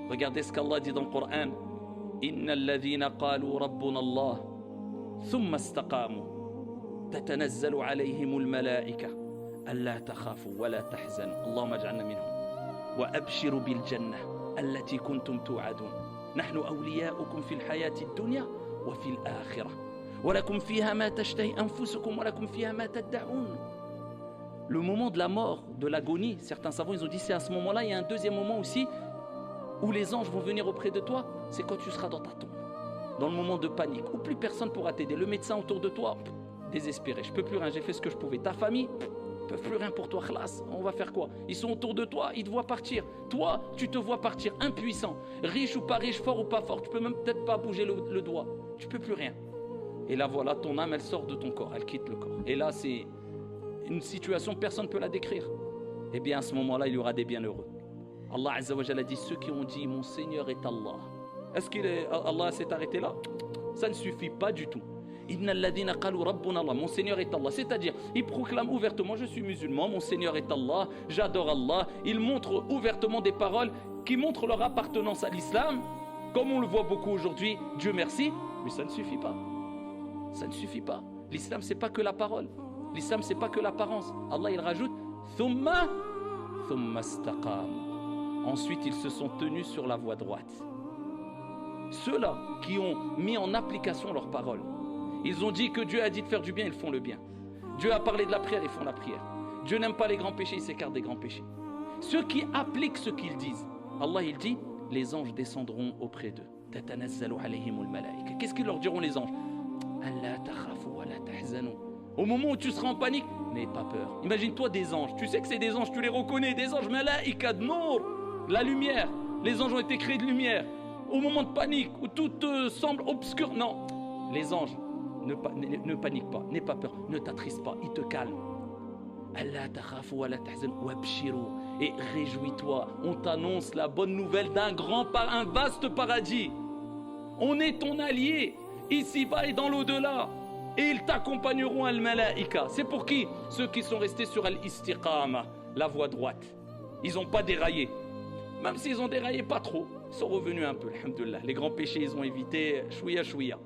Regardez ce qu'Allah dit dans le Coran. Innal ladhina qalu rabbuna Allah thumma istaqamu tatanazzalu alayhimul malaika alla takhafu wa la tahzanu. Allahumma ij'alna minhum. Wa abshiru bil jannah allati kuntum tu'adun. Nahnu awliya'ukum fil hayati ad-dunya wa fil akhirah. Wa lakum fiha ma tashtahi anfusukum wa lakum fiha ma tad'un. Le moment de la mort, de l'agonie, certains savants ils ont dit c'est à ce moment-là, il y a un deuxième moment aussi où les anges vont venir auprès de toi, c'est quand tu seras dans ta tombe, dans le moment de panique, où plus personne pourra t'aider. Le médecin autour de toi, désespéré, je peux plus rien, j'ai fait ce que je pouvais. Ta famille, ils peuvent plus rien pour toi, khlas, on va faire quoi? Ils sont autour de toi, ils te voient partir. Toi, tu te vois partir, impuissant, riche ou pas riche, fort ou pas fort, tu peux même peut-être pas bouger le doigt, tu peux plus rien. Et là voilà, ton âme elle sort de ton corps, elle quitte le corps. Et là c'est une situation, personne ne peut la décrire. Eh bien à ce moment-là, il y aura des bienheureux. Allah Azza wa Jalla dit ceux qui ont dit mon Seigneur est Allah. Est-ce qu'Allah s'est arrêté là? Ça ne suffit pas du tout. Innal ladhina qalu rabbuna Allah, mon Seigneur est Allah. C'est-à-dire, ils proclament ouvertement je suis musulman, mon Seigneur est Allah, j'adore Allah. Ils montrent ouvertement des paroles qui montrent leur appartenance à l'islam, comme on le voit beaucoup aujourd'hui, Dieu merci, mais ça ne suffit pas. Ça ne suffit pas. L'islam c'est pas que la parole. L'islam c'est pas que l'apparence. Allah il rajoute thumma istaqamu. Ensuite, ils se sont tenus sur la voie droite. Ceux-là qui ont mis en application leurs paroles, ils ont dit que Dieu a dit de faire du bien, ils font le bien. Dieu a parlé de la prière, ils font la prière. Dieu n'aime pas les grands péchés, ils s'écartent des grands péchés. Ceux qui appliquent ce qu'ils disent, Allah il dit, les anges descendront auprès d'eux. Qu'est-ce qu'ils leur diront les anges? Au moment où tu seras en panique, n'aie pas peur. Imagine-toi des anges, tu sais que c'est des anges, tu les reconnais, des anges, malaïka nour, la lumière. Les anges ont été créés de lumière. Au moment de panique, où tout semble obscur, non. Les anges, ne panique pas, n'aie pas peur, ne t'attriste pas, ils te calment. Et réjouis-toi, on t'annonce la bonne nouvelle un vaste paradis. On est ton allié, ici-bas et dans l'au-delà. Et ils t'accompagneront al-malaïka. C'est pour qui? Ceux qui sont restés sur al-istiqama, la voie droite. Ils n'ont pas déraillé. Même s'ils ont déraillé pas trop, ils sont revenus un peu, alhamdoulilah. Les grands péchés, ils ont évité, chouïa chouïa.